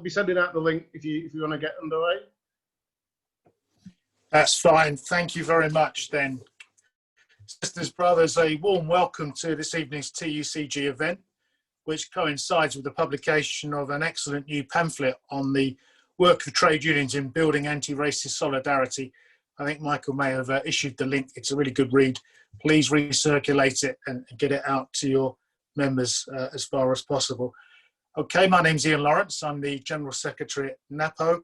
be sending out the link if you want to get underway. That's fine. Thank you very much then. Sisters, brothers, a warm welcome to this evening's TUCG event, which coincides with the publication of an excellent new pamphlet on the work of trade unions in building anti-racist solidarity. I think Michael may have issued the link. It's a really good read. Please recirculate it and get it out to your members as far as possible. Okay, my name's Ian Lawrence. I'm the General Secretary at NAPO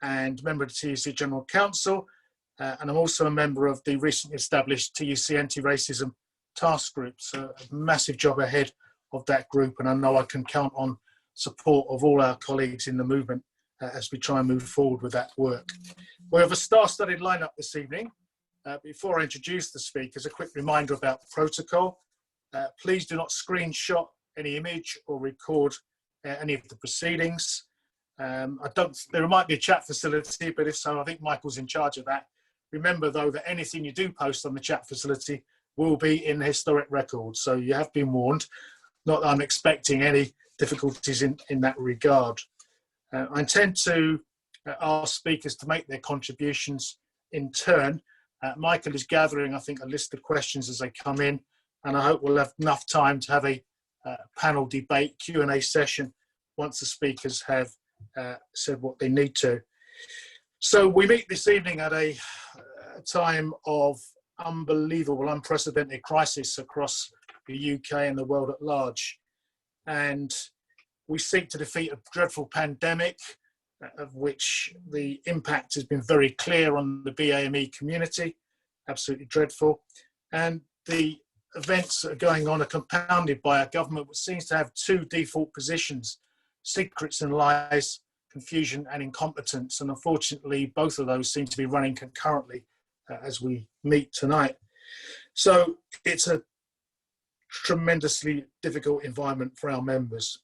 and member of the TUC General Council. And I'm also a member of the recently established TUC Anti-Racism Task Group. So a massive job ahead of that group. And I know I can count on support of all our colleagues in the movement as we try and move forward with that work. We have a star-studded lineup this evening. Before I introduce the speakers, a quick reminder about protocol. Please do not screenshot any image or record any of the proceedings. There might be a chat facility, but if so, I think Michael's in charge of that. Remember, though, that anything you do post on the chat facility will be in the historic record. So you have been warned. Not that I'm expecting any difficulties in that regard. I intend to ask speakers to make their contributions in turn. Michael is gathering, I think, a list of questions as they come in, and I hope we'll have enough time to have a panel debate, Q&A session once the speakers have said what they need to. So we meet this evening at a time of unbelievable, unprecedented crisis across the UK and the world at large. And we seek to defeat a dreadful pandemic of which the impact has been very clear on the BAME community, absolutely dreadful. And the events that are going on are compounded by a government which seems to have two default positions: secrets and lies, confusion and incompetence. And unfortunately, both of those seem to be running concurrently as we meet tonight. So it's a tremendously difficult environment for our members.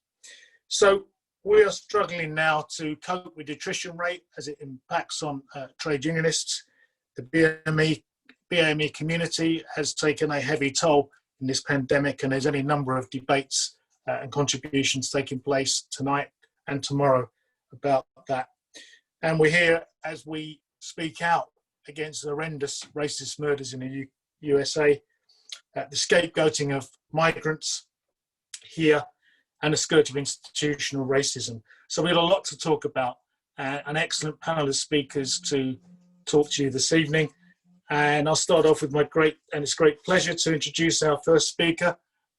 So we are struggling now to cope with the attrition rate as it impacts on trade unionists. The BAME community has taken a heavy toll in this pandemic, and there's any number of debates and contributions taking place tonight and tomorrow about that. And we're here as we speak out against the horrendous racist murders in the USA, the scapegoating of migrants here, and the scourge of institutional racism. So we have a lot to talk about, an excellent panel of speakers to talk to you this evening. And I'll start off with it's great pleasure to introduce our first speaker,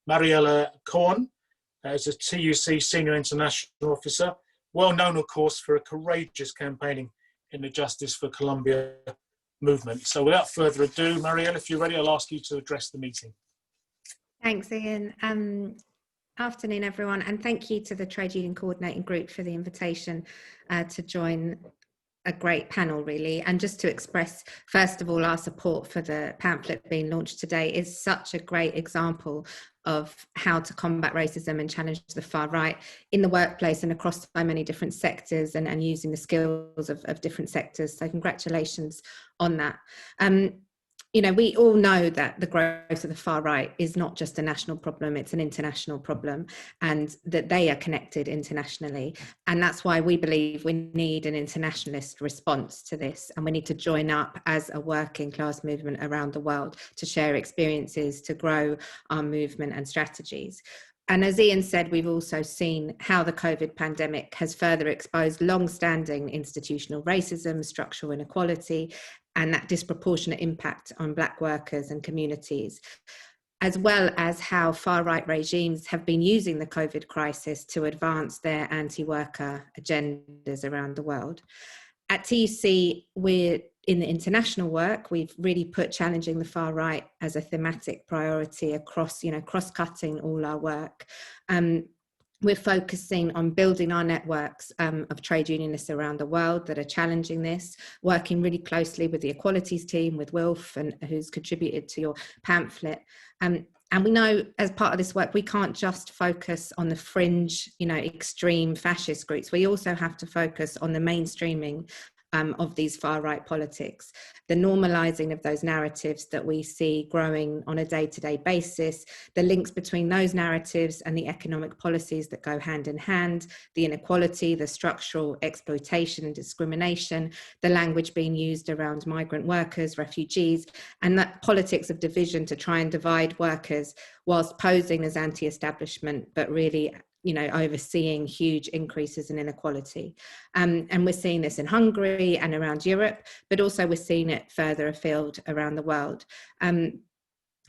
Mariela Kohon, as a TUC Senior International Officer, well known, of course, for a courageous campaigning in the Justice for Colombia movement. So without further ado, Mariela, if you're ready, I'll ask you to address the meeting. Thanks, Ian. Afternoon, everyone, and thank you to the Trade Union Coordinating Group for the invitation to join a great panel, really. And just to express, first of all, our support for the pamphlet being launched today. Is such a great example of how to combat racism and challenge the far right in the workplace and across so many different sectors, and using the skills of different sectors. So congratulations on that. You know, we all know that the growth of the far right is not just a national problem, it's an international problem, and that they are connected internationally. And that's why we believe we need an internationalist response to this. And we need to join up as a working class movement around the world to share experiences, to grow our movement and strategies. And as Ian said, we've also seen how the COVID pandemic has further exposed long-standing institutional racism, structural inequality, and that disproportionate impact on Black workers and communities, as well as how far-right regimes have been using the COVID crisis to advance their anti-worker agendas around the world. At TUC, we're in the international work, we've really put challenging the far right as a thematic priority across, cross-cutting all our work. We're focusing on building our networks of trade unionists around the world that are challenging this, working really closely with the equalities team, with Wilf, and who's contributed to your pamphlet. And we know as part of this work, we can't just focus on the fringe, extreme fascist groups. We also have to focus on the mainstreaming of these far-right politics, the normalizing of those narratives that we see growing on a day-to-day basis, the links between those narratives and the economic policies that go hand in hand, the inequality, the structural exploitation and discrimination, the language being used around migrant workers, refugees, and that politics of division to try and divide workers whilst posing as anti-establishment, but really overseeing huge increases in inequality. And we're seeing this in Hungary and around Europe, but also we're seeing it further afield around the world.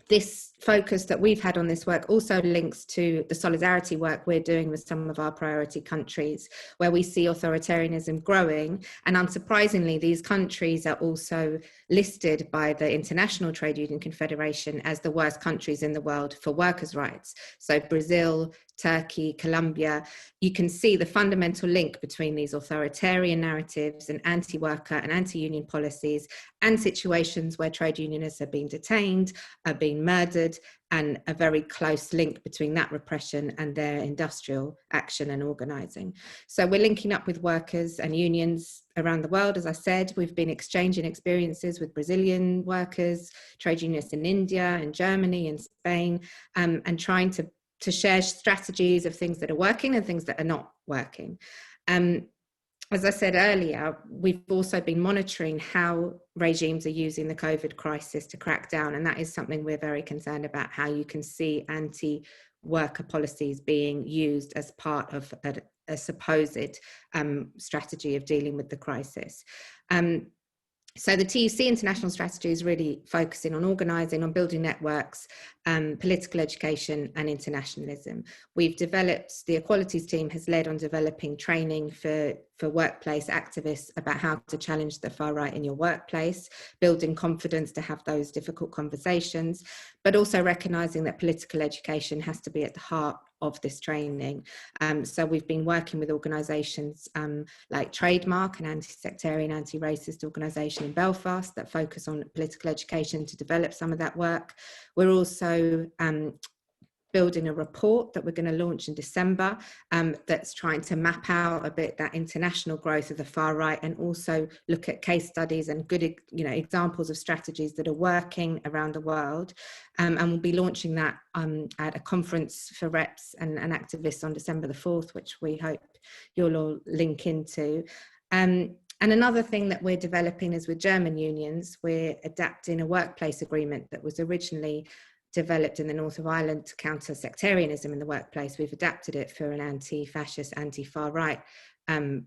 This focus that we've had on this work also links to the solidarity work we're doing with some of our priority countries, where we see authoritarianism growing. And unsurprisingly, these countries are also listed by the International Trade Union Confederation as the worst countries in the world for workers' rights. So Brazil, Turkey, Colombia, you can see the fundamental link between these authoritarian narratives and anti-worker and anti-union policies and situations where trade unionists are being detained, are being murdered, and a very close link between that repression and their industrial action and organising. So we're linking up with workers and unions around the world. As I said, we've been exchanging experiences with Brazilian workers, trade unionists in India and Germany and Spain, and trying to share strategies of things that are working and things that are not working. As I said earlier, we've also been monitoring how regimes are using the COVID crisis to crack down, and that is something we're very concerned about, how you can see anti-worker policies being used as part of a supposed strategy of dealing with the crisis. So the TUC international strategy is really focusing on organising, on building networks, political education and internationalism. We've developed, the equalities team has led on developing training for workplace activists about how to challenge the far right in your workplace, building confidence to have those difficult conversations, but also recognising that political education has to be at the heart of this training. So we've been working with organisations like Trademark, an anti-sectarian, anti-racist organisation in Belfast that focus on political education to develop some of that work. We're also building a report that we're going to launch in December that's trying to map out a bit that international growth of the far right and also look at case studies and good examples of strategies that are working around the world. And we'll be launching that at a conference for reps and activists on December the 4th, which we hope you'll all link into. And another thing that we're developing is with German unions, we're adapting a workplace agreement that was originally developed in the north of Ireland to counter sectarianism in the workplace. We've adapted it for an anti-fascist, anti-far right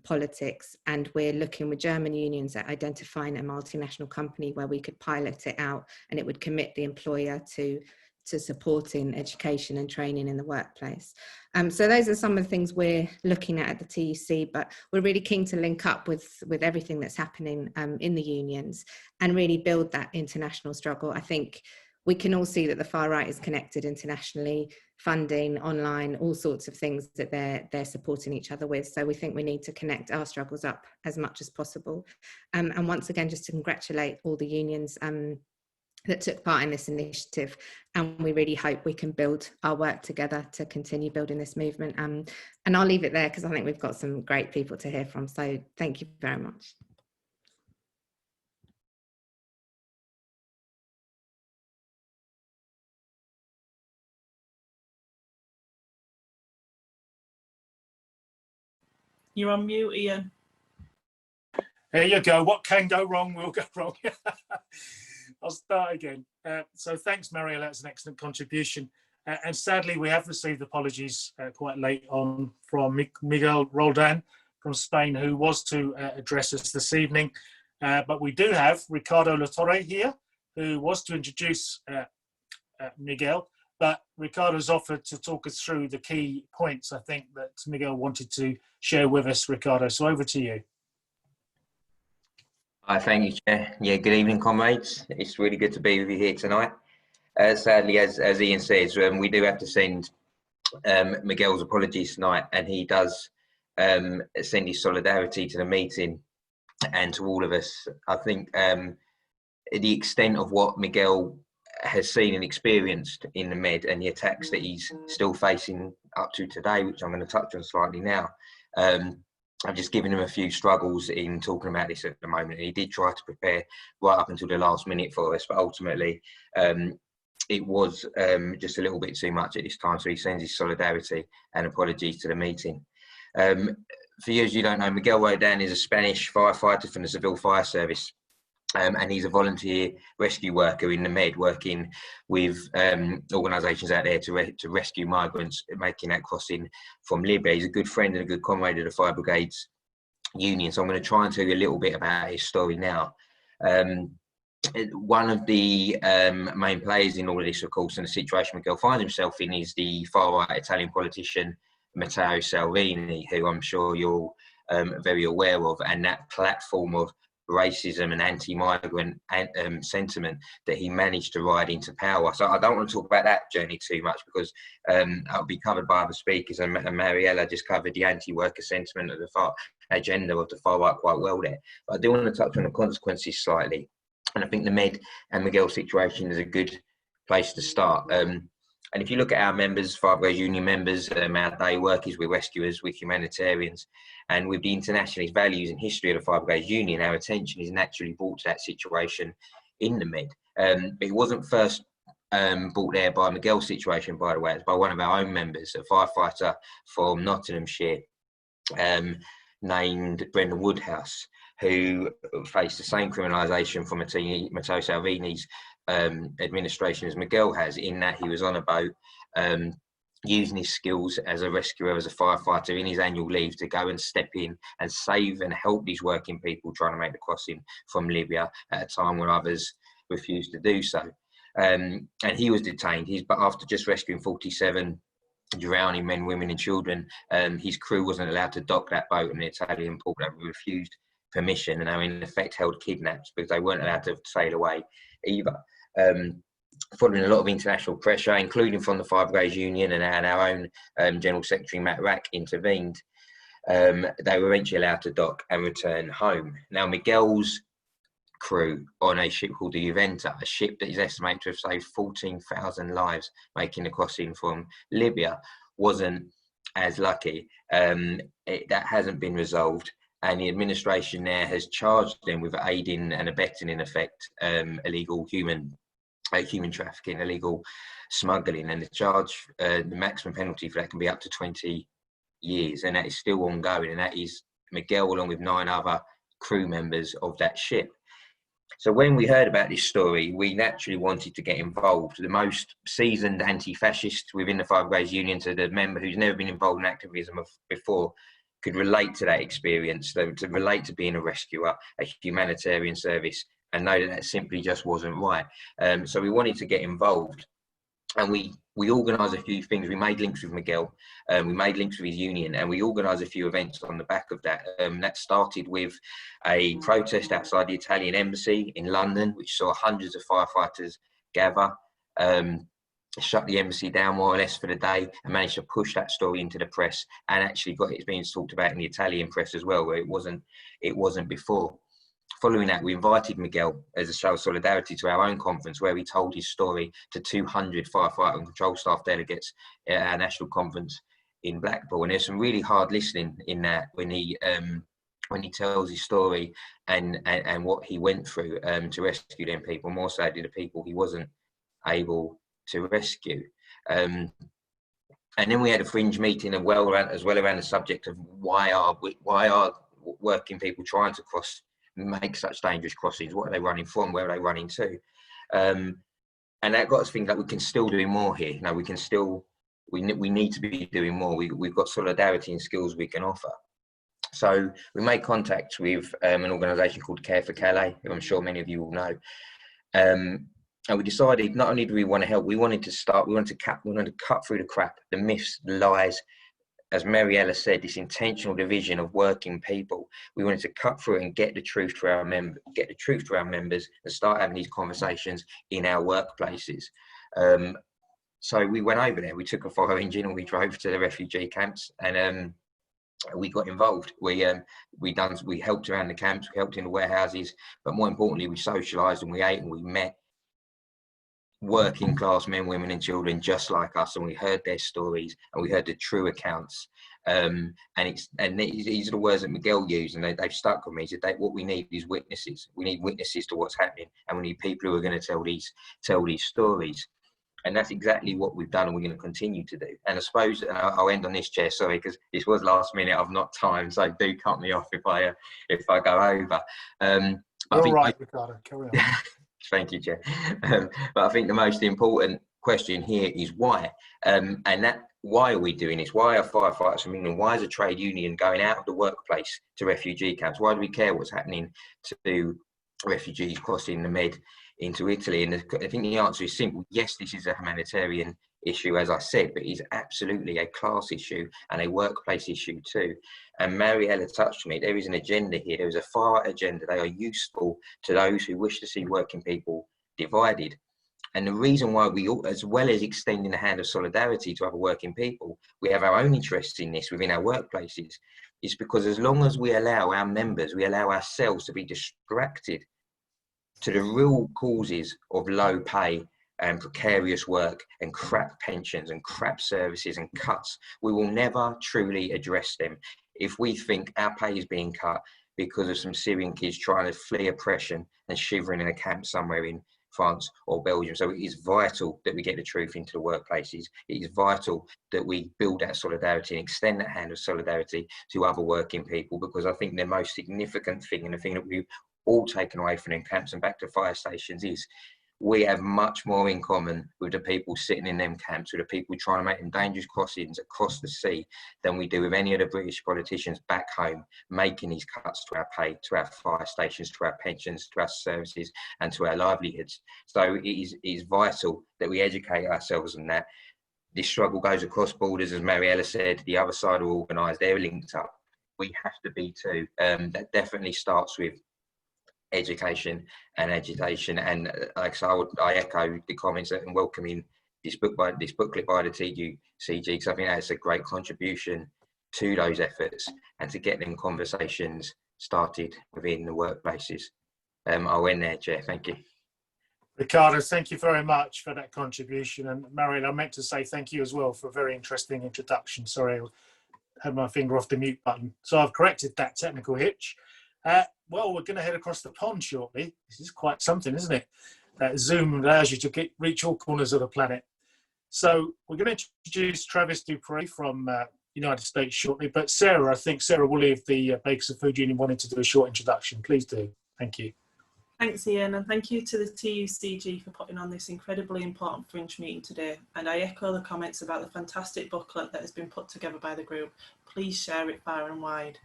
politics, and we're looking with German unions at identifying a multinational company where we could pilot it out and it would commit the employer to supporting education and training in the workplace. So those are some of the things we're looking at the TUC, but we're really keen to link up with everything that's happening in the unions and really build that international struggle. I think we can all see that the far right is connected internationally, funding, online, all sorts of things that they're supporting each other with. So we think we need to connect our struggles up as much as possible. And once again, just to congratulate all the unions that took part in this initiative. And we really hope we can build our work together to continue building this movement. And I'll leave it there because I think we've got some great people to hear from. So thank you very much. You're on mute, Ian. There you go. What can go wrong will go wrong. I'll start again. So thanks, Mariela. That's an excellent contribution. And sadly, we have received apologies quite late on from Miguel Roldan from Spain, who was to address us this evening. But we do have Riccardo La Torre here, who was to introduce Miguel. But Riccardo's offered to talk us through the key points, I think, that Miguel wanted to share with us, Riccardo. So over to you. Thank you, Chair. Yeah, good evening, comrades. It's really good to be with you here tonight. Sadly, as Ian says, we do have to send Miguel's apologies tonight, and he does send his solidarity to the meeting and to all of us. I think the extent of what Miguel has seen and experienced in the Med and the attacks that he's still facing up to today, which I'm going to touch on slightly now, I've just given him a few struggles in talking about this at the moment. He did try to prepare right up until the last minute for us, but ultimately it was just a little bit too much at this time. So he sends his solidarity and apologies to the meeting. For you, as you don't know, Miguel Rodan is a Spanish firefighter from the Civil Fire Service. And he's a volunteer rescue worker in the Med, working with organisations out there to rescue migrants making that crossing from Libya. He's a good friend and a good comrade of the Fire Brigades Union. So I'm going to try and tell you a little bit about his story now. One of the main players in all of this, of course, and the situation Miguel finds himself in, is the far-right Italian politician Matteo Salvini, who I'm sure you're all very aware of, and that platform of racism and anti-migrant sentiment that he managed to ride into power. So I don't want to talk about that journey too much, because that'll be covered by other speakers, and Mariela just covered the anti-worker sentiment of the far agenda of the far right quite well there. But I do want to touch on the consequences slightly, and I think the Med and Miguel situation is a good place to start. And if you look at our members, Fire Brigades Union members, our day workers, we're rescuers, we're humanitarians, and with the internationalist values and history of the Fire Brigades Union, our attention is naturally brought to that situation in the Med. It wasn't first brought there by Miguel's situation, by the way. It's by one of our own members, a firefighter from Nottinghamshire, named Brendan Woodhouse, who faced the same criminalisation from Matteo Salvini's administration as Miguel has, in that he was on a boat using his skills as a rescuer, as a firefighter in his annual leave, to go and step in and save and help these working people trying to make the crossing from Libya at a time when others refused to do so. And he was detained. But after just rescuing 47 drowning men, women and children, his crew wasn't allowed to dock that boat in the Italian port. They refused permission, and they were in effect held kidnapped because they weren't allowed to sail away either. Following a lot of international pressure, including from the Fire Brigades Union and our own General Secretary Matt Rack intervened, they were eventually allowed to dock and return home. Now, Miguel's crew on a ship called the Juventa, a ship that is estimated to have saved 14,000 lives making the crossing from Libya, wasn't as lucky. That hasn't been resolved, and the administration there has charged them with aiding and abetting, in effect, illegal human trafficking, illegal smuggling, and the maximum penalty for that can be up to 20 years, and that is still ongoing, and that is Miguel along with 9 other crew members of that ship. So when we heard about this story, we naturally wanted to get involved. The most seasoned anti-fascist within the Fire Brigades Union, to the member who's never been involved in activism before, could relate to that experience, to relate to being a rescuer, a humanitarian service, and know that simply just wasn't right. So we wanted to get involved, and we organised a few things. We made links with Miguel, we made links with his union, and we organised a few events on the back of that. That started with a protest outside the Italian embassy in London, which saw hundreds of firefighters gather, shut the embassy down more or less for the day, and managed to push that story into the press, and actually got it being talked about in the Italian press as well, where it wasn't before. Following that, we invited Miguel as a show of solidarity to our own conference, where he told his story to 200 firefighter and control staff delegates at our national conference in Blackpool. And there's some really hard listening in that when he tells his story and what he went through to rescue them people, more so the people he wasn't able to rescue. And then we had a Fringe meeting as well around the subject of why are working people trying to make such dangerous crossings? What are they running from? Where are they running to? And that got us thinking that we can still do more here. You know, we need to be doing more. We've got solidarity and skills we can offer. So we made contact with an organisation called Care for Calais, who I'm sure many of you will know. And we decided not only do we want to help, we wanted to cut through the crap, the myths, the lies. As Mariela said, this intentional division of working people. We wanted to cut through and get the truth to our members, and start having these conversations in our workplaces. So we went over there. We took a fire engine and we drove to the refugee camps, and we got involved. We helped around the camps, we helped in the warehouses, but more importantly, we socialised and we ate and we met working class men, women and children just like us, and we heard their stories and we heard the true accounts And these are the words that Miguel used, and they've stuck with me. He said, what we need is witnesses. We need witnesses to what's happening, and we need people who are going to tell these stories. And that's exactly what we've done, and we're going to continue to do. And I suppose, and I'll end on this, Chair, sorry, because this was last minute. I've not time, so do cut me off if I go over. All right, Riccardo, carry on. Thank you, Chair. But I think the most important question here is why. And that, why are we doing this? Why are firefighters from England? Why is a trade union going out of the workplace to refugee camps? Why do we care what's happening to refugees crossing the Med into Italy? And I think the answer is simple. Yes, this is a humanitarian issue, as I said, but it's absolutely a class issue and a workplace issue too. And Mariela touched on it. There is an agenda here. There is a far-right agenda. They are useful to those who wish to see working people divided. And the reason why we, as well as extending the hand of solidarity to other working people, we have our own interests in this within our workplaces, is because as long as we allow our members, we allow ourselves to be distracted to the real causes of low pay and precarious work and crap pensions and crap services and cuts, we will never truly address them. If we think our pay is being cut because of some Syrian kids trying to flee oppression and shivering in a camp somewhere in France or Belgium. So it is vital that we get the truth into the workplaces. It is vital that we build that solidarity and extend that hand of solidarity to other working people, because I think the most significant thing, and the thing that we've all taken away from them camps and back to fire stations, is we have much more in common with the people sitting in them camps, with the people trying to make them dangerous crossings across the sea, than we do with any of the British politicians back home making these cuts to our pay, to our fire stations, to our pensions, to our services and to our livelihoods. So it is vital that we educate ourselves on that. This struggle goes across borders, as Mariela said. The other side are organised, they're linked up. We have to be too. That definitely starts with education and agitation, and like so I echo the comments and welcoming this booklet by the TUCG, because I think that's a great contribution to those efforts and to get them conversations started within the workplaces. I'll end there, Chair. Thank you. Riccardo, thank you very much for that contribution. And Mariela, I meant to say thank you as well for a very interesting introduction. Sorry, I had my finger off the mute button. So I've corrected that technical hitch. Well, we're going to head across the pond shortly. This is quite something, isn't it? Zoom allows you to reach all corners of the planet. So we're going to introduce Travis Dupree from United States shortly. But Sarah, I think Sarah Woolley of the Bakers and Food Union wanted to do a short introduction. Please do. Thank you. Thanks, Ian, and thank you to the TUCG for putting on this incredibly important Fringe meeting today. And I echo the comments about the fantastic booklet that has been put together by the group. Please share it far and wide.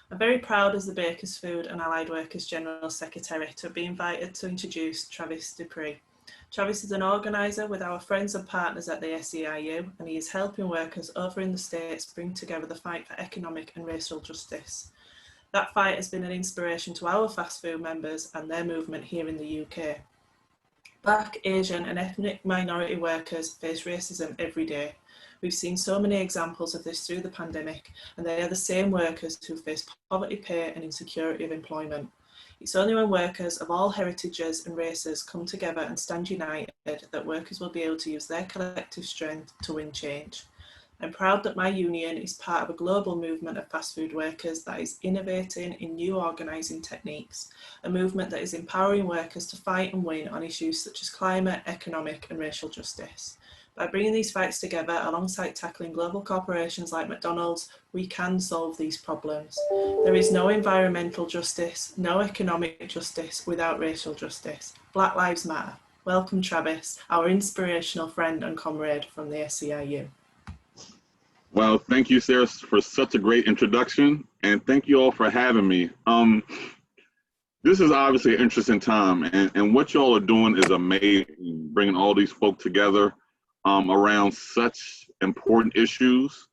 I'm very proud as the Bakers Food and Allied Workers General Secretary to be invited to introduce Travis Dupree. Travis is an organiser with our friends and partners at the SEIU, and he is helping workers over in the States bring together the fight for economic and racial justice. That fight has been an inspiration to our fast food members and their movement here in the UK. Black, Asian and ethnic minority workers face racism every day. We've seen so many examples of this through the pandemic, and they are the same workers who face poverty pay and insecurity of employment. It's only when workers of all heritages and races come together and stand united that workers will be able to use their collective strength to win change. I'm proud that my union is part of a global movement of fast food workers that is innovating in new organising techniques, a movement that is empowering workers to fight and win on issues such as climate, economic and racial justice. By bringing these fights together alongside tackling global corporations like McDonald's, we can solve these problems. There is no environmental justice, no economic justice without racial justice. Black Lives Matter. Welcome, Travis, our inspirational friend and comrade from the SEIU. Well, thank you, Sarah, for such a great introduction, and thank you all for having me. This is obviously an interesting time, and what y'all are doing is amazing, bringing all these folk together around such important issues.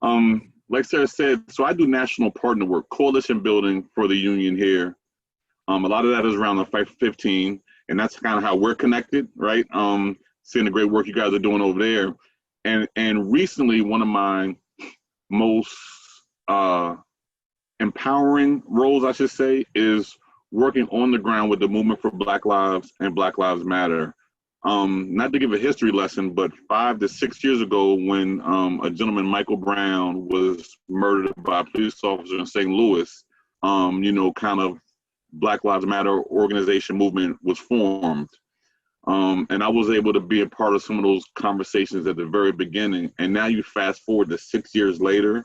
Like Sarah said, so I do national partner work, coalition building for the union here. A lot of that is around the Fight for 15, and that's kind of how we're connected, right? Seeing the great work you guys are doing over there. And recently, one of my most empowering roles, I should say, is working on the ground with the movement for Black Lives and Black Lives Matter. not to give a history lesson, but 5 to 6 years ago when a gentleman, Michael Brown, was murdered by a police officer in St. Louis, kind of Black Lives Matter organization movement was formed. And I was able to be a part of some of those conversations at the very beginning. And now you fast forward to 6 years later,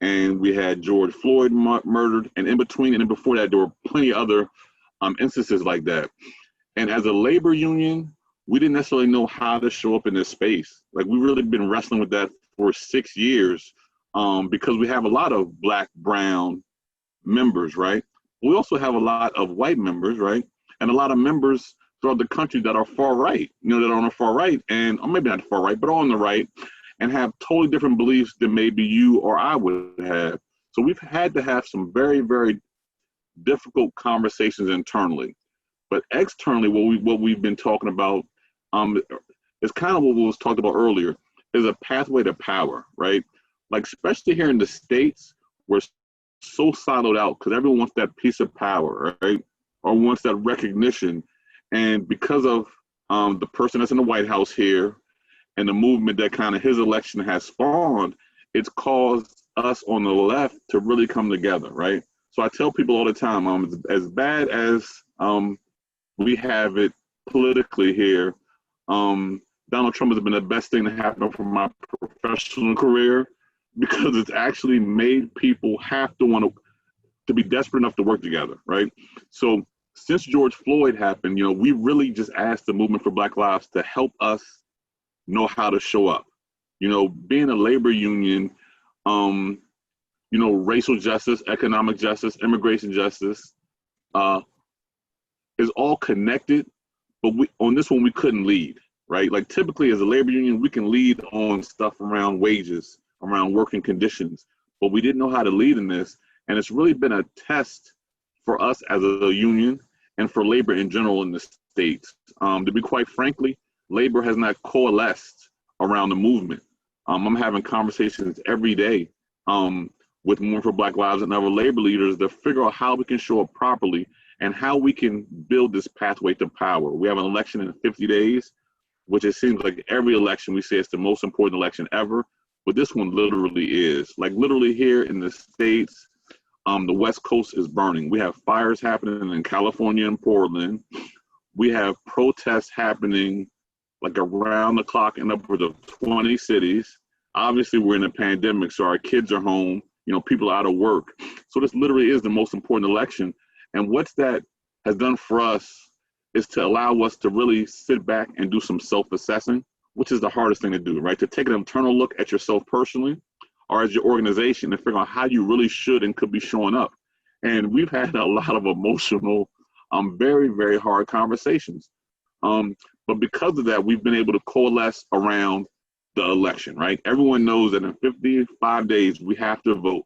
and we had George Floyd murdered. And in between and before that, there were plenty of other instances like that. And as a labor union, we didn't necessarily know how to show up in this space. Like, we've really been wrestling with that for 6 years because we have a lot of Black, brown members, right? We also have a lot of white members, right? And a lot of members throughout the country that are far right, that are on the far right, and or maybe not the far right, but on the right, and have totally different beliefs than maybe you or I would have. So we've had to have some very, very difficult conversations internally. But externally, what we've been talking about is kind of what was talked about earlier, is a pathway to power, right? Like, especially here in the States, we're so siloed out because everyone wants that piece of power, right? Or wants that recognition. And because of the person that's in the White House here and the movement that kind of his election has spawned, it's caused us on the left to really come together, right? So I tell people all the time, as bad as we have it politically here, Donald Trump has been the best thing to happen for my professional career because it's actually made people have to want to be desperate enough to work together, right? So since George Floyd happened, we really just asked the Movement for Black Lives to help us know how to show up. Being a labor union, racial justice, economic justice, immigration justice is all connected, but on this one, we couldn't lead, right? Like, typically as a labor union, we can lead on stuff around wages, around working conditions, but we didn't know how to lead in this. And it's really been a test for us as a union and for labor in general in the States. To be quite frankly, labor has not coalesced around the movement. I'm having conversations every day with Movement for Black Lives and other labor leaders to figure out how we can show up properly and how we can build this pathway to power. We have an election in 50 days, which it seems like every election we say it's the most important election ever, but this one literally is. Like, literally here in the States, the West Coast is burning. We have fires happening in California and Portland. We have protests happening like around the clock in upwards of 20 cities. Obviously, we're in a pandemic, so our kids are home. People are out of work. So this literally is the most important election. And what that has done for us is to allow us to really sit back and do some self-assessing, which is the hardest thing to do, right? To take an internal look at yourself personally or as your organization and figure out how you really should and could be showing up. And we've had a lot of emotional, very, very hard conversations. But because of that, we've been able to coalesce around the election, right? Everyone knows that in 55 days, we have to vote.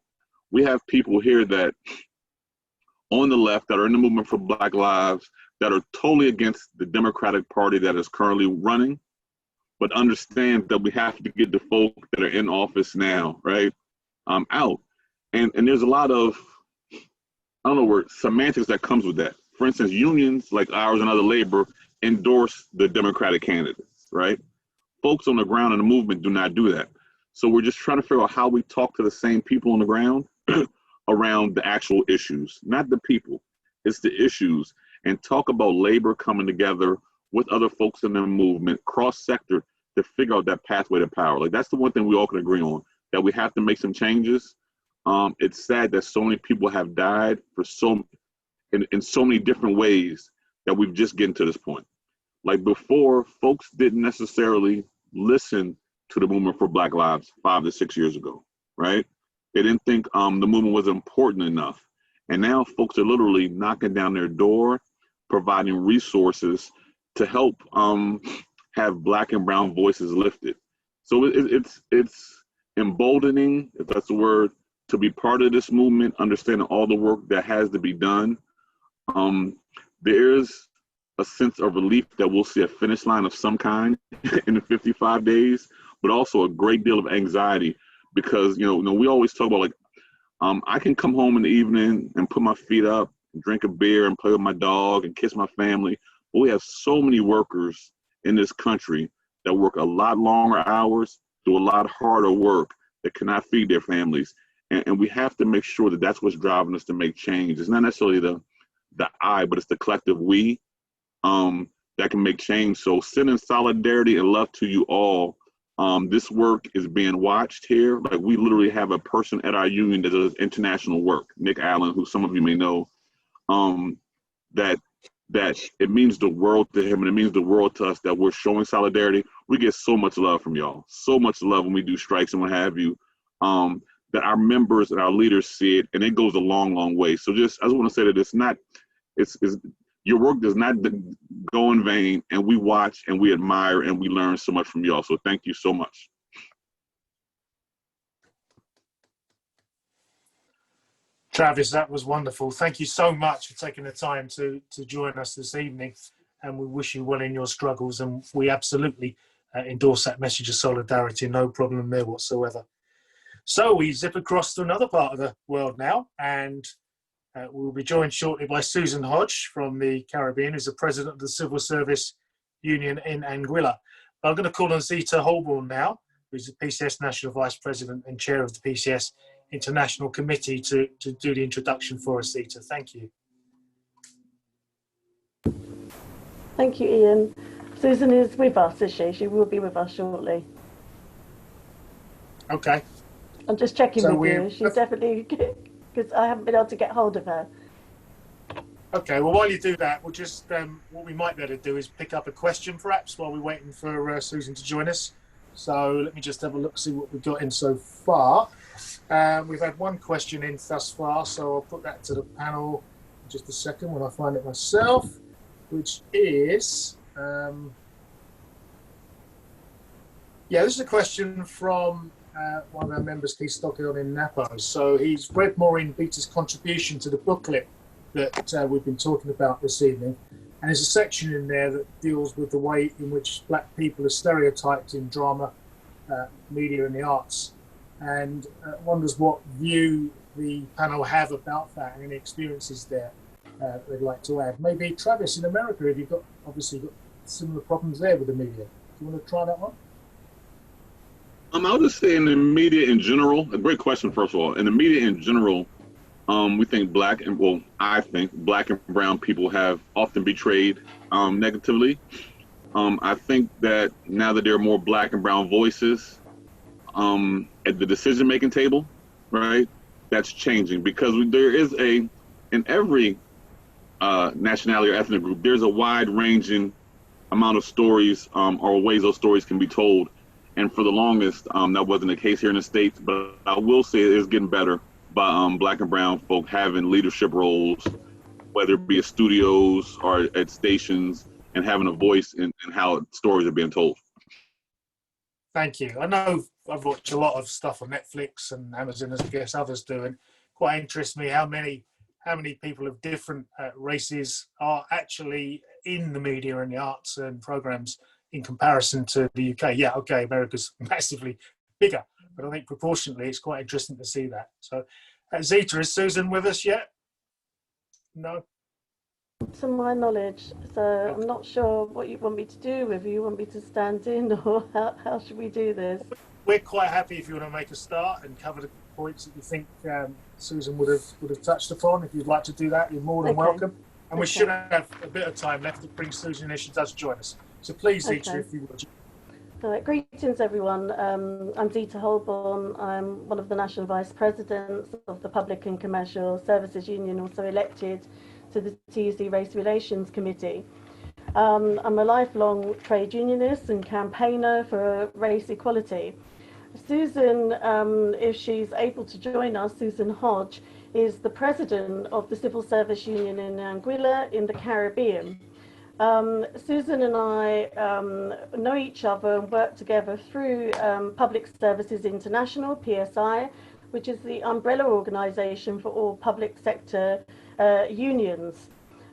We have people here that on the left that are in the Movement for Black Lives that are totally against the Democratic Party that is currently running, but understand that we have to get the folk that are in office now, right, out. And there's a lot of, semantics that comes with that. For instance, unions like ours and other labor endorse the Democratic candidates, right? Folks on the ground in the movement do not do that. So we're just trying to figure out how we talk to the same people on the ground around the actual issues, not the people, it's the issues, and talk about labor coming together with other folks in the movement, cross-sector, to figure out that pathway to power. Like, that's the one thing we all can agree on, that we have to make some changes. It's sad that so many people have died for in so many different ways that we've just gotten to this point. Like, before, folks didn't necessarily listen to the Movement for Black Lives 5 to 6 years ago, right? They didn't think the movement was important enough. And now folks are literally knocking down their door, providing resources to help have Black and brown voices lifted. So it's emboldening, if that's the word, to be part of this movement, understanding all the work that has to be done. There's a sense of relief that we'll see a finish line of some kind in the 55 days, but also a great deal of anxiety because, we always talk about, like, I can come home in the evening and put my feet up, drink a beer and play with my dog and kiss my family. But we have so many workers in this country that work a lot longer hours, do a lot harder work, that cannot feed their families. And we have to make sure that that's what's driving us to make change. It's not necessarily the I, but it's the collective we that can make change. So sending solidarity and love to you all. This work is being watched here. Like, we literally have a person at our union that does international work, Nick Allen, who some of you may know, that it means the world to him, and it means the world to us that we're showing solidarity. We get so much love from y'all, so much love when we do strikes and what have you, that our members and our leaders see it, and it goes a long, long way. So I just want to say that it's your work does not go in vain, and we watch and we admire and we learn so much from y'all. So thank you so much. Travis, that was wonderful. Thank you so much for taking the time to join us this evening, and we wish you well in your struggles, and we absolutely endorse that message of solidarity. No problem there whatsoever. So we zip across to another part of the world now, and we'll be joined shortly by Susan Hodge from the Caribbean, who's the president of the Civil Service Union in Anguilla. I'm going to call on Zita Holbourne now, who's the PCS National Vice President and Chair of the PCS International Committee, to do the introduction for us, Zita. Thank you. Thank you, Ian. Susan is with us, is she? She will be with us shortly. Okay. I'm just checking So with you. She's definitely, because I haven't been able to get hold of her. Okay, well, while you do that, we'll just, what we might be able to do is pick up a question, perhaps, while we're waiting for Susan to join us. So let me just have a look, see what we've got in so far. We've had one question in thus far, so I'll put that to the panel in just a second when I find it myself, which is, this is a question from one of our members, Keith Stockill in NAPO. So he's read Maureen Beater's contribution to the booklet that we've been talking about this evening. And there's a section in there that deals with the way in which black people are stereotyped in drama, media and the arts. And wonders what view the panel have about that and any experiences there they'd like to add. Maybe Travis, in America, have you obviously got similar problems there with the media? Do you want to try that one? I'll just say in the media in general, a great question, first of all. In the media in general, we think I think black and brown people have often betrayed negatively. I think that now that there are more black and brown voices at the decision-making table, right, that's changing, because there is in every nationality or ethnic group, there's a wide-ranging amount of stories or ways those stories can be told. And for the longest, that wasn't the case here in the States, but I will say it is getting better by black and brown folk having leadership roles, whether it be at studios or at stations, and having a voice in how stories are being told. Thank you. I know I've watched a lot of stuff on Netflix and Amazon, as I guess others do, and quite interests me how many people of different races are actually in the media and the arts and programs in comparison to the UK. Yeah, okay, America's massively bigger, but I think proportionately it's quite interesting to see that. So, Zita, is Susan with us yet? No? To my knowledge, so I'm not sure what you want me to do, whether you want me to stand in or how should we do this? We're quite happy if you want to make a start and cover the points that you think Susan would have touched upon. If you'd like to do that, you're more than welcome. And we should have a bit of time left to bring Susan in if she does join us. So please, Zita, if you would. All right, greetings everyone. I'm Zita Holbourne. I'm one of the National Vice Presidents of the Public and Commercial Services Union, also elected to the TUC Race Relations Committee. I'm a lifelong trade unionist and campaigner for race equality. Susan, if she's able to join us, Susan Hodge, is the president of the Civil Service Union in Anguilla in the Caribbean. Susan and I know each other and work together through Public Services International, PSI, which is the umbrella organisation for all public sector unions.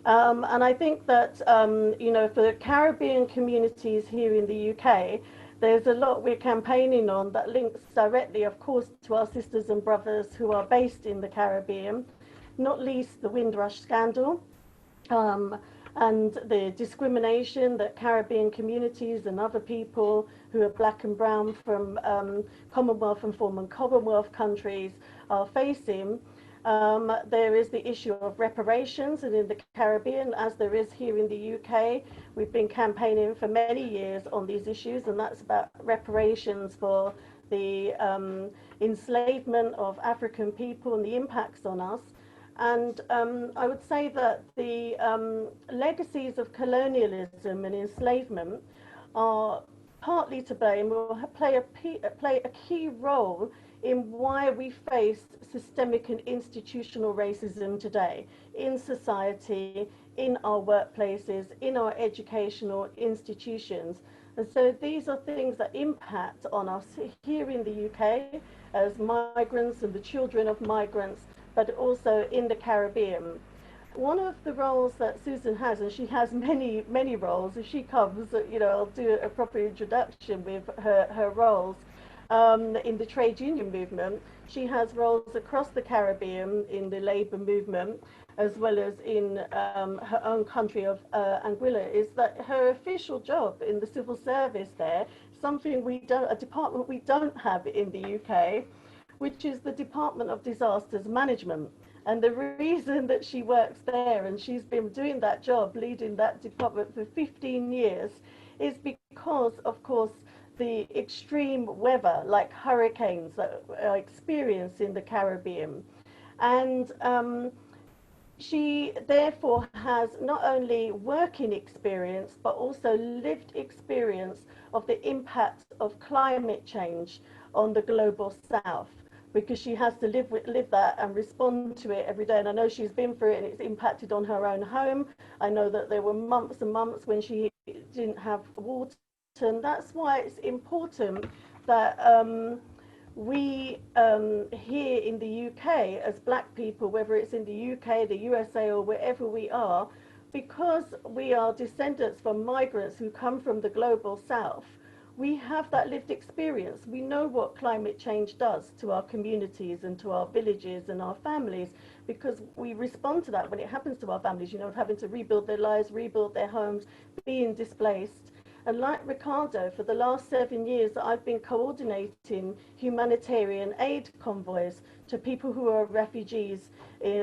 And I think that, for the Caribbean communities here in the UK, there's a lot we're campaigning on that links directly, of course, to our sisters and brothers who are based in the Caribbean, not least the Windrush scandal. and the discrimination that Caribbean communities and other people who are black and brown from Commonwealth and former Commonwealth countries are facing. There is the issue of reparations, and in the Caribbean, as there is here in the UK, we've been campaigning for many years on these issues, and that's about reparations for the enslavement of African people and the impacts on us. And I would say that the legacies of colonialism and enslavement are partly to blame, will play a key role in why we face systemic and institutional racism today in society, in our workplaces, in our educational institutions. And so these are things that impact on us here in the UK as migrants and the children of migrants, but also in the Caribbean. One of the roles that Susan has, and she has many, many roles, if she comes, you know, I'll do a proper introduction with her roles. In the trade union movement, she has roles across the Caribbean in the labour movement, as well as in her own country of Anguilla, is that her official job in the civil service there, something a department we don't have in the UK, which is the Department of Disasters Management. And the reason that she works there, and she's been doing that job, leading that department for 15 years, is because, of course, the extreme weather, like hurricanes that are experienced in the Caribbean. And she therefore has not only working experience, but also lived experience of the impact of climate change on the global south, because she has to live that and respond to it every day. And I know she's been through it and it's impacted on her own home. I know that there were months and months when she didn't have water. And that's why it's important that we here in the UK as black people, whether it's in the UK, the USA, or wherever we are, because we are descendants from migrants who come from the global south, we have that lived experience. We know what climate change does to our communities and to our villages and our families, because we respond to that when it happens to our families, you know, having to rebuild their lives, rebuild their homes, being displaced. And like Riccardo, for the last 7 years, I've been coordinating humanitarian aid convoys to people who are refugees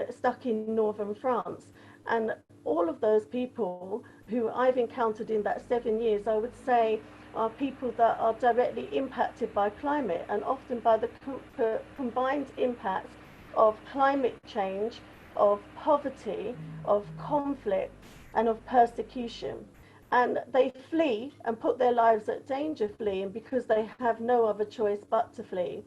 stuck in northern France. And all of those people who I've encountered in that 7 years, I would say, are people that are directly impacted by climate, and often by the combined impacts of climate change, of poverty, of conflict, and of persecution. And they flee and put their lives at danger fleeing because they have no other choice but to flee.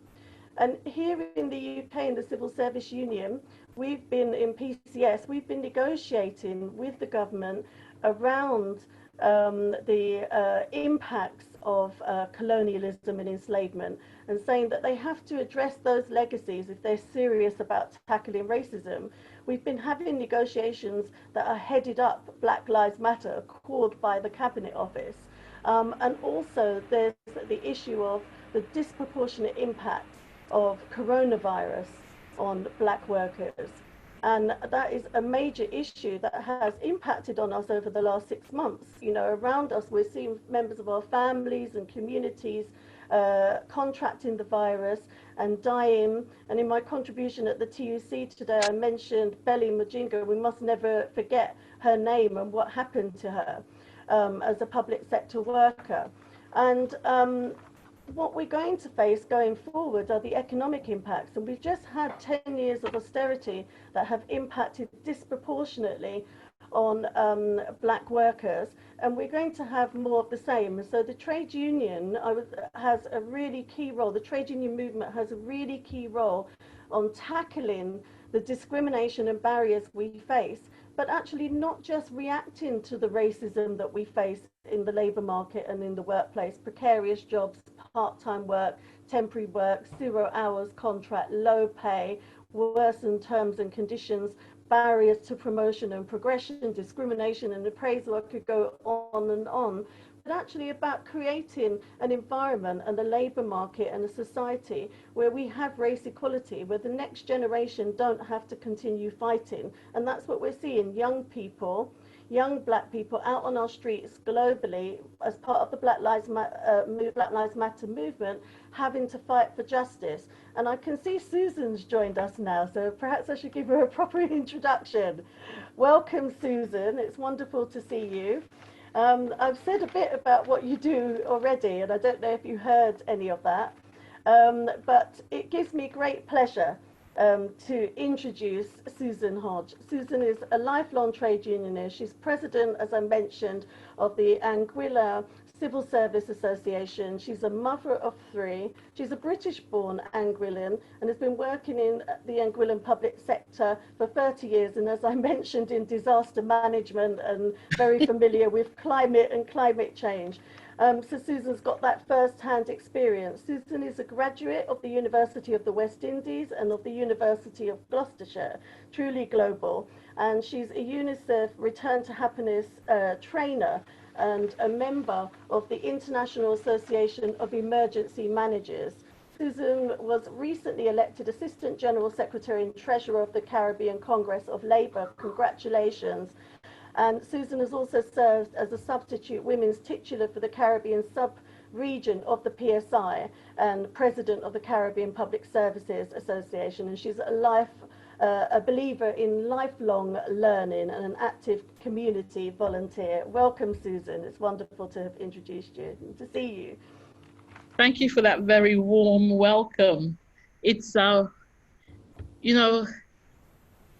And here in the UK, in the Civil Service Union, we've been in PCS, we've been negotiating with the government around the impacts of colonialism and enslavement, and saying that they have to address those legacies if they're serious about tackling racism. We've been having negotiations that are headed up Black Lives Matter, called by the Cabinet Office. And also there's the issue of the disproportionate impact of coronavirus on black workers. And that is a major issue that has impacted on us over the last 6 months. You know, around us, we're seeing members of our families and communities contracting the virus and dying. And in my contribution at the TUC today, I mentioned Belly Mujinga. We must never forget her name and what happened to her as a public sector worker. And what we're going to face going forward are the economic impacts. And we've just had 10 years of austerity that have impacted disproportionately on black workers, and we're going to have more of the same. So the trade union has a really key role. The trade union movement has a really key role on tackling the discrimination and barriers we face, but actually not just reacting to the racism that we face in the labour market and in the workplace: precarious jobs, part-time work, temporary work, 0 hours contract, low pay, worsened terms and conditions, barriers to promotion and progression, discrimination and appraisal. I could go on and on. But actually about creating an environment and a labour market and a society where we have race equality, where the next generation don't have to continue fighting. And that's what we're seeing. Young people, young black people out on our streets globally as part of the Black Lives Matter movement, having to fight for justice. And I can see Susan's joined us now, so perhaps I should give her a proper introduction. Welcome, Susan. It's wonderful to see you. I've said a bit about what you do already, and I don't know if you heard any of that, but it gives me great pleasure to introduce Susan Hodge. Susan is a lifelong trade unionist. She's president, as I mentioned, of the Anguilla Civil Service Association. She's a mother of 3. She's a British-born Anguillan and has been working in the Anguillan public sector for 30 years. And as I mentioned, in disaster management, and very familiar with climate and climate change. So Susan's got that first-hand experience. Susan is a graduate of the University of the West Indies and of the University of Gloucestershire, truly global. And she's a UNICEF Return to Happiness trainer and a member of the International Association of Emergency Managers. Susan was recently elected Assistant General Secretary and Treasurer of the Caribbean Congress of Labour. Congratulations. And Susan has also served as a substitute women's titular for the Caribbean sub-region of the PSI and president of the Caribbean Public Services Association. And she's a believer in lifelong learning and an active community volunteer. Welcome, Susan. It's wonderful to have introduced you and to see you. Thank you for that very warm welcome. It's, you know,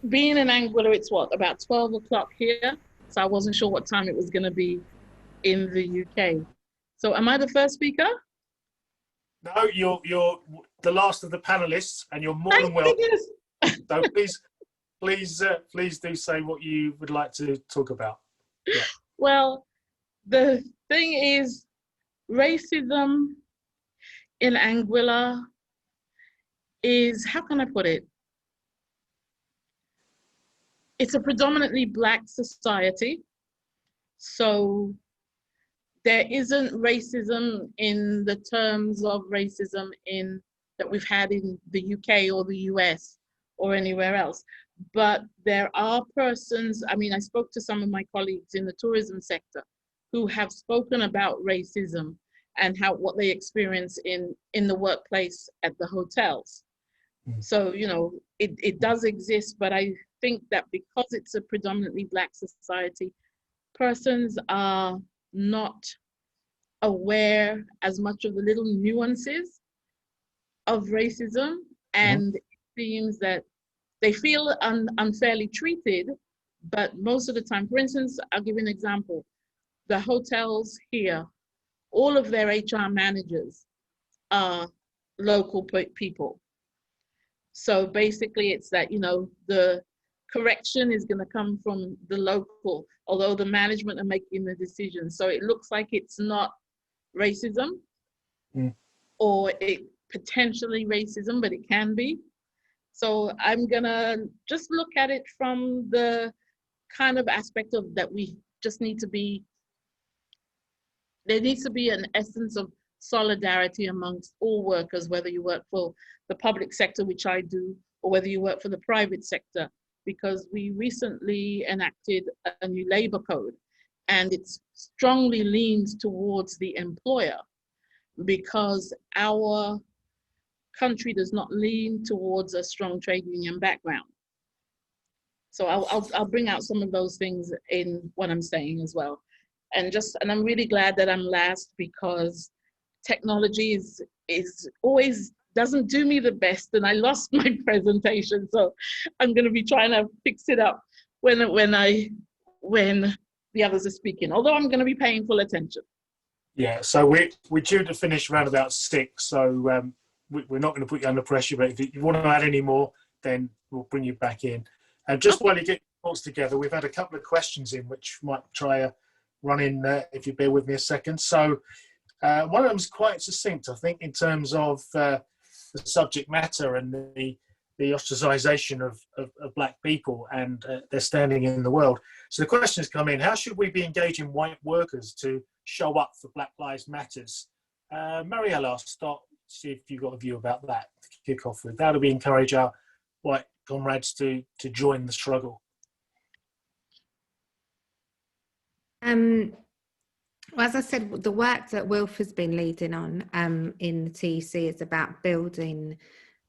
being in Anguilla, it's what, about 12 o'clock here? So I wasn't sure what time it was going to be in the UK. So am I the first speaker? No, you're the last of the panelists, and you're more than welcome. So please do say what you would like to talk about. Yeah. Well, the thing is, racism in Anguilla is, how can I put it? It's a predominantly Black society, so there isn't racism in the terms of racism that we've had in the UK or the US or anywhere else. But there are persons, I mean, I spoke to some of my colleagues in the tourism sector who have spoken about racism and what they experience in the workplace at the hotels. So, you know, it does exist, but I think that because it's a predominantly Black society, persons are not aware as much of the little nuances of racism, and it seems that they feel unfairly treated, but most of the time, for instance, I'll give you an example. The hotels here, all of their HR managers are local people. So basically it's that, you know, the correction is going to come from the local, although the management are making the decision. So it looks like it's not racism, or it potentially racism, but it can be. So I'm gonna just look at it from the kind of aspect of that we just need to be, there needs to be an essence of solidarity amongst all workers, whether you work for the public sector, which I do, or whether you work for the private sector, because we recently enacted a new labor code, and it strongly leans towards the employer, because our country does not lean towards a strong trade union background. So I'll bring out some of those things in what I'm saying as well. And I'm really glad that I'm last, because technology is always doesn't do me the best, and I lost my presentation, so I'm going to be trying to fix it up when the others are speaking, although I'm going to be paying full attention. Yeah, so we're due to finish around about 6, so we're not going to put you under pressure, but if you want to add any more, then we'll bring you back in. And just while you get your thoughts together, we've had a couple of questions in, which might try to run in, if you bear with me a second. So one of them is quite succinct, I think, in terms of the subject matter and the ostracization of Black people and their standing in the world. So the question has come in: how should we be engaging white workers to show up for Black Lives Matters? Mariela, I'll start, see if you've got a view about that to kick off with. How do we encourage our white comrades to join the struggle? Well, as I said, the work that Wilf has been leading on in the TUC is about building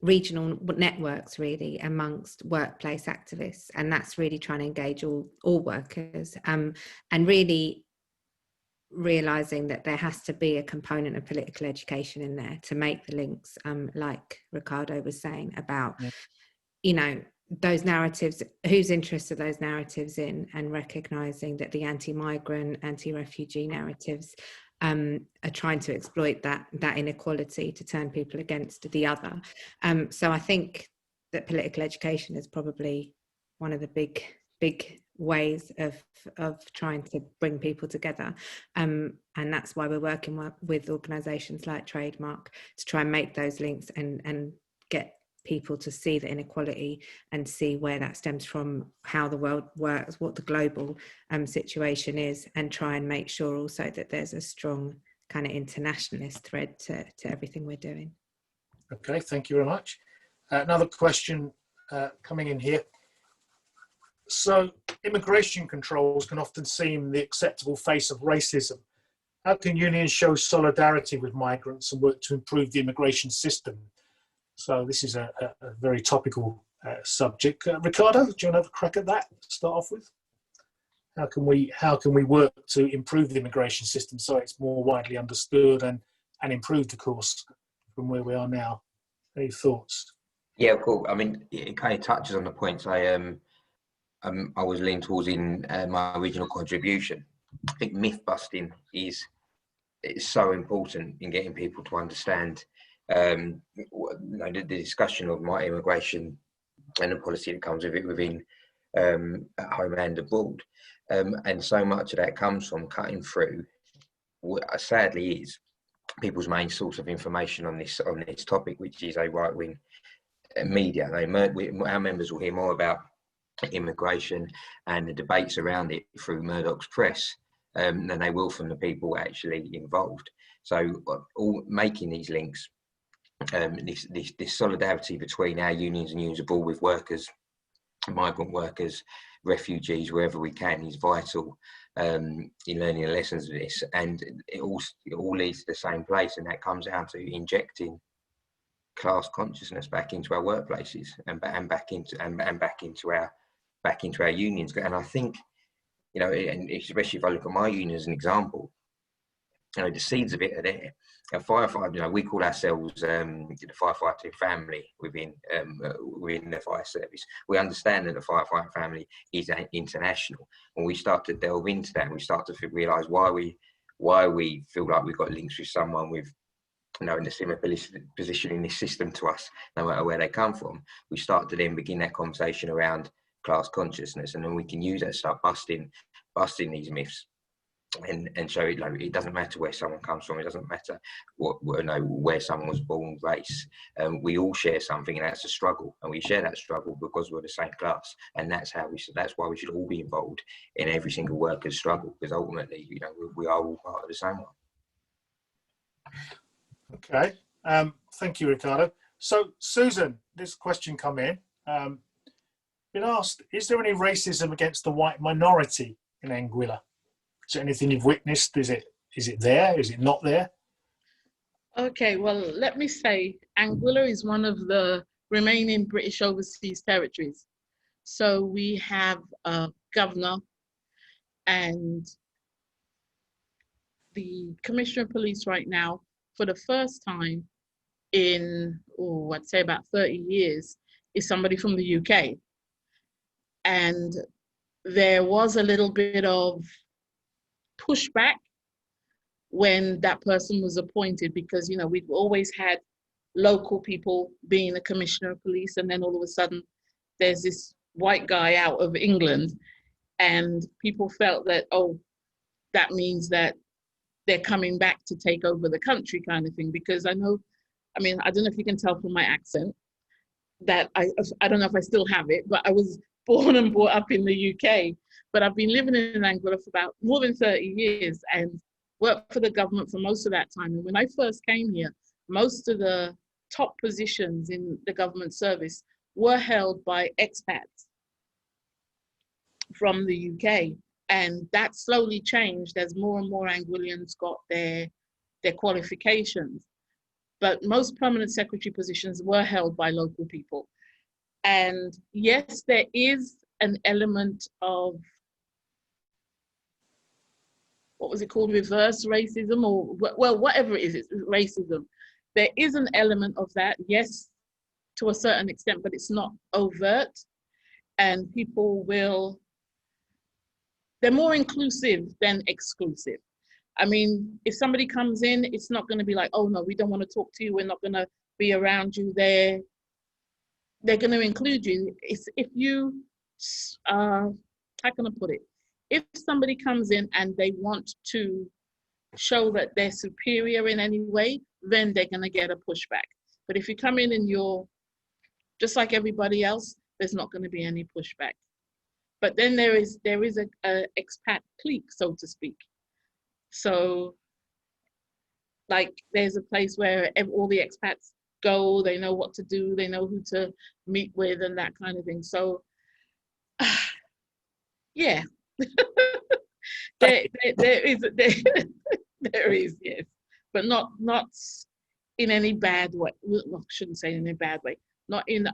regional networks really amongst workplace activists, and that's really trying to engage all workers, and really realizing that there has to be a component of political education in there to make the links, like Riccardo was saying about, you know, those narratives, whose interests are those narratives in, and recognizing that the anti-migrant, anti-refugee narratives are trying to exploit that inequality to turn people against the other. So I think that political education is probably one of the big ways of trying to bring people together, and that's why we're working with organisations like Trademark to try and make those links and get people to see the inequality and see where that stems from, how the world works, what the global situation is, and try and make sure also that there's a strong kind of internationalist thread to everything we're doing. Okay, thank you very much. Another question coming in here. So immigration controls can often seem the acceptable face of racism. How can unions show solidarity with migrants and work to improve the immigration system? So this is a very topical subject. Riccardo, do you want to have a crack at that to start off with? How can we work to improve the immigration system so it's more widely understood and improve the course from where we are now? Any thoughts? Yeah, cool. I mean, it kind of touches on the points I was leaning towards in my original contribution. I think myth busting is so important in getting people to understand the discussion of my immigration and the policy that comes with it within at home and abroad, and so much of that comes from cutting through what sadly is people's main source of information on this topic, which is a right-wing media. Our members will hear more about immigration and the debates around it through Murdoch's press than they will from the people actually involved. So all making these links, this solidarity between our unions and unions abroad with workers, migrant workers, refugees, wherever we can, is vital in learning the lessons of this. And it all leads to the same place, and that comes down to injecting class consciousness back into our workplaces and back into our unions. And I think, you know, and especially if I look at my union as an example, you know, the seeds of it are there. A firefighter, you know, we call ourselves the firefighting family within the fire service. We understand that the firefighting family is international, and we start to delve into that, and we start to realise why we feel like we've got links with someone with, you know, in a similar position in this system to us, no matter where they come from. We start to then begin that conversation around class consciousness, and then we can use that to start busting these myths. And so it doesn't matter where someone comes from. It doesn't matter where someone was born, race. We all share something, and that's a struggle. And we share that struggle because we're the same class. And that's why we should all be involved in every single worker's struggle, because ultimately, you know, we are all part of the same one. Okay, thank you, Riccardo. So Susan, this question come in. Been asked: is there any racism against the white minority in Anguilla? Is there anything you've witnessed? Is it there? Is it not there? Okay, well, let me say Anguilla is one of the remaining British overseas territories. So we have a governor, and the Commissioner of Police right now, for the first time in, I'd say about 30 years, is somebody from the UK. And there was a little bit of pushback when that person was appointed, because, you know, we've always had local people being the Commissioner of Police, and then all of a sudden there's this white guy out of England, and people felt that, oh, that means that they're coming back to take over the country, kind of thing. Because I don't know if you can tell from my accent that I don't know if I still have it, but I was born and brought up in the UK, but I've been living in Anguilla for about more than 30 years and worked for the government for most of that time. And when I first came here, most of the top positions in the government service were held by expats from the UK. And that slowly changed as more and more Anguillians got their qualifications. But most permanent secretary positions were held by local people. And yes, there is an element of, what was it called, reverse racism, or, well, whatever it is, it's racism. There is an element of that, yes, to a certain extent, but it's not overt. And people they're more inclusive than exclusive. I mean, if somebody comes in, it's not going to be like, oh no, we don't want to talk to you, we're not going to be around you. They're going to include you. It's if you, how can I put it? If somebody comes in and they want to show that they're superior in any way, then they're going to get a pushback. But if you come in and you're just like everybody else, there's not going to be any pushback. But then there is a expat clique, so to speak. So, like, there's a place where all the expats go, they know what to do, they know who to meet with and that kind of thing. So, yeah. there is, yes. But not in any bad way. Well, I shouldn't say in a bad way. Not in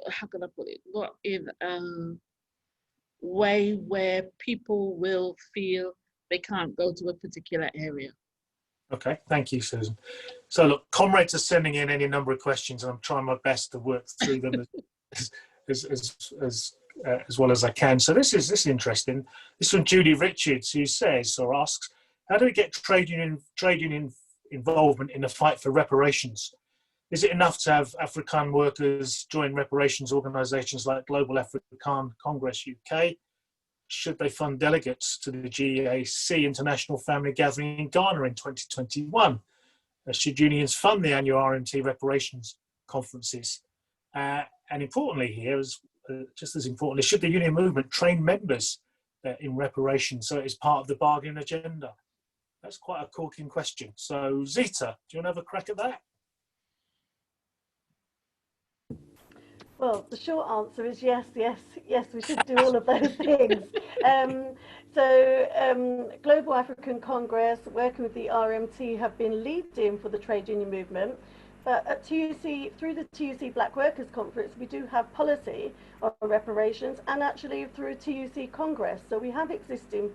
how can I put it? Not in a way where people will feel they can't go to a particular area. Okay, thank you, Susan. So look, comrades are sending in any number of questions, and I'm trying my best to work through them as well as I can. So this is interesting. This is from Judy Richards, who says or asks, how do we get trade union involvement in the fight for reparations? Is it enough to have African workers join reparations organisations like Global African Congress UK? Should they fund delegates to the GAC International Family Gathering in Ghana in 2021? Should unions fund the annual RMT reparations conferences? And importantly here, just as importantly, should the union movement train members in reparations so it is part of the bargaining agenda? That's quite a corking question. So Zita, do you want to have a crack at that? Well, the short answer is yes, we should do all of those things. Global African Congress, working with the RMT, have been leading for the trade union movement. But at TUC, through the TUC Black Workers Conference, we do have policy on reparations, and actually through TUC Congress. So we have existing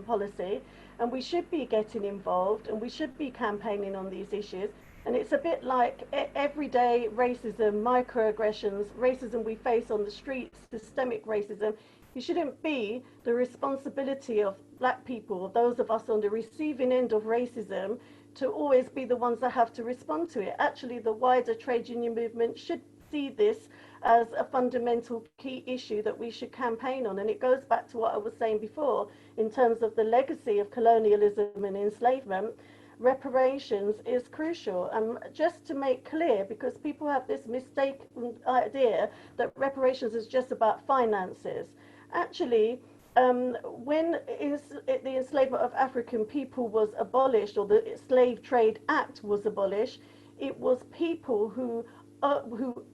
policy, and we should be getting involved, and we should be campaigning on these issues. And it's a bit like everyday racism, microaggressions, racism we face on the streets, systemic racism. It shouldn't be the responsibility of Black people, those of us on the receiving end of racism, to always be the ones that have to respond to it. Actually, the wider trade union movement should see this as a fundamental key issue that we should campaign on. And it goes back to what I was saying before in terms of the legacy of colonialism and enslavement. Reparations is crucial. Just to make clear, because people have this mistaken idea that reparations is just about finances. Actually, when the enslavement of African people was abolished, or the Slave Trade Act was abolished, it was people who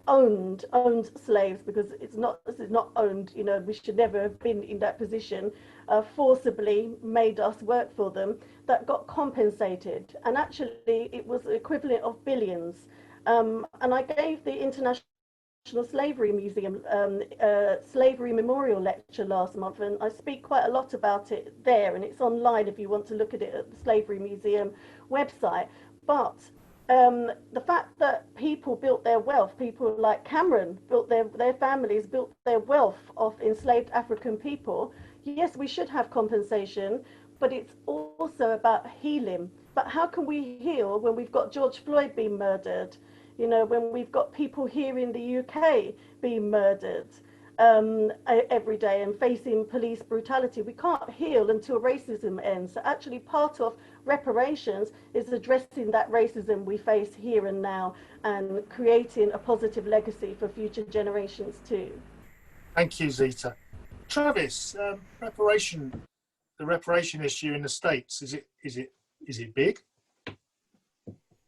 owned slaves, because this is not owned, you know, we should never have been in that position, forcibly made us work for them, that got compensated. And actually it was the equivalent of billions. And I gave the International Slavery Museum Slavery Memorial Lecture last month, and I speak quite a lot about it there, and it's online if you want to look at it at the Slavery Museum website. But the fact that people built their wealth, people like Cameron built their families, built their wealth off enslaved African people. Yes, we should have compensation, but it's also about healing. But how can we heal when we've got George Floyd being murdered? You know, when we've got people here in the UK being murdered every day and facing police brutality? We can't heal until racism ends. So actually part of reparations is addressing that racism we face here and now and creating a positive legacy for future generations too. Thank you, Zita. Travis, the reparation issue in the States, is it big?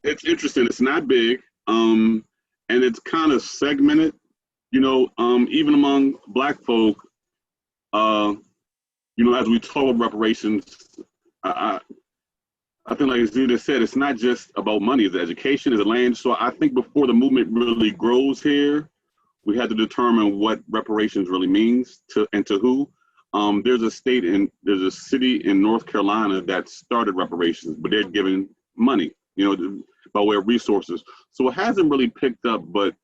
It's interesting. It's not big, and it's kind of segmented you know, even among Black folk, you know, as we talk about reparations, I think, like Zita said, it's not just about money. It's education, it's land. So I think before the movement really grows here, we had to determine what reparations really means and to who. There's a city in North Carolina that started reparations, but they're giving money, you know, by way of resources. So it hasn't really picked up, but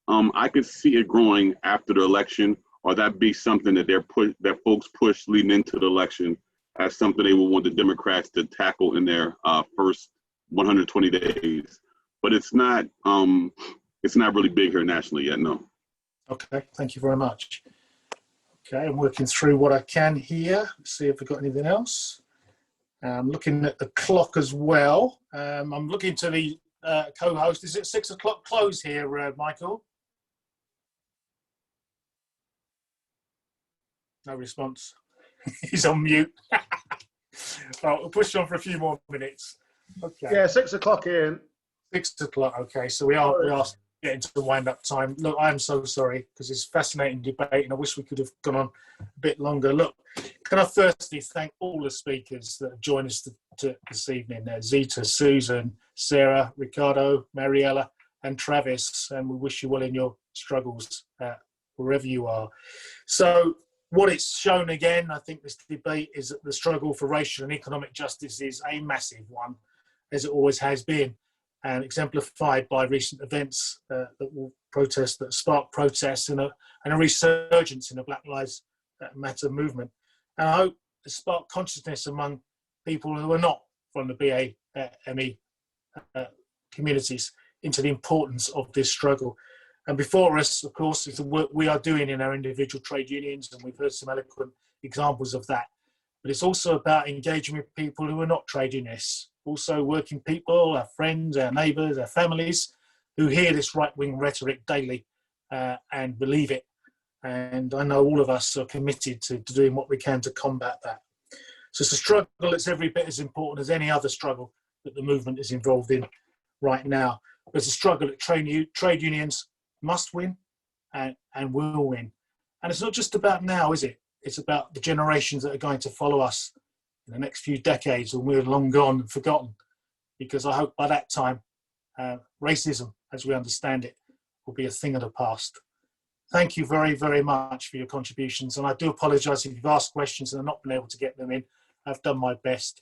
I could see it growing after the election, or that be something that that folks push leading into the election as something they will want the Democrats to tackle in their first 120 days. But it's not really big here nationally yet, no. Okay, thank you very much. Okay, I'm working through what I can here. Let's see if we've got anything else. I'm looking at the clock as well. I'm looking to the co-host. Is it 6 o'clock close here, Michael? No response. He's on mute. Right, we'll push on for a few more minutes. Okay. Yeah, 6 o'clock here. 6 o'clock. Okay, so we are getting to the wind-up time. Look, I am so sorry because it's a fascinating debate, and I wish we could have gone on a bit longer. Look, can I firstly thank all the speakers that have joined us this evening? Zita, Susan, Sarah, Riccardo, Mariela, and Travis, and we wish you well in your struggles wherever you are. So, what it's shown again, I think this debate is that the struggle for racial and economic justice is a massive one, as it always has been, and exemplified by recent events that spark protests and a resurgence in the Black Lives Matter movement. And I hope to spark consciousness among people who are not from the BAME communities into the importance of this struggle. And before us, of course, is the work we are doing in our individual trade unions, and we've heard some eloquent examples of that. But it's also about engaging with people who are not trade unionists, also working people, our friends, our neighbours, our families, who hear this right-wing rhetoric daily and believe it. And I know all of us are committed to doing what we can to combat that. So it's a struggle that's every bit as important as any other struggle that the movement is involved in right now. But it's a struggle that trade unions must win and will win. And it's not just about now, is it? It's about the generations that are going to follow us in the next few decades when we're long gone and forgotten. Because I hope by that time, racism, as we understand it, will be a thing of the past. Thank you very, very much for your contributions. And I do apologise if you've asked questions and I've not been able to get them in. I've done my best.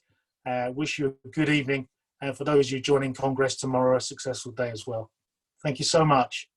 Wish you a good evening. And for those of you joining Congress tomorrow, a successful day as well. Thank you so much.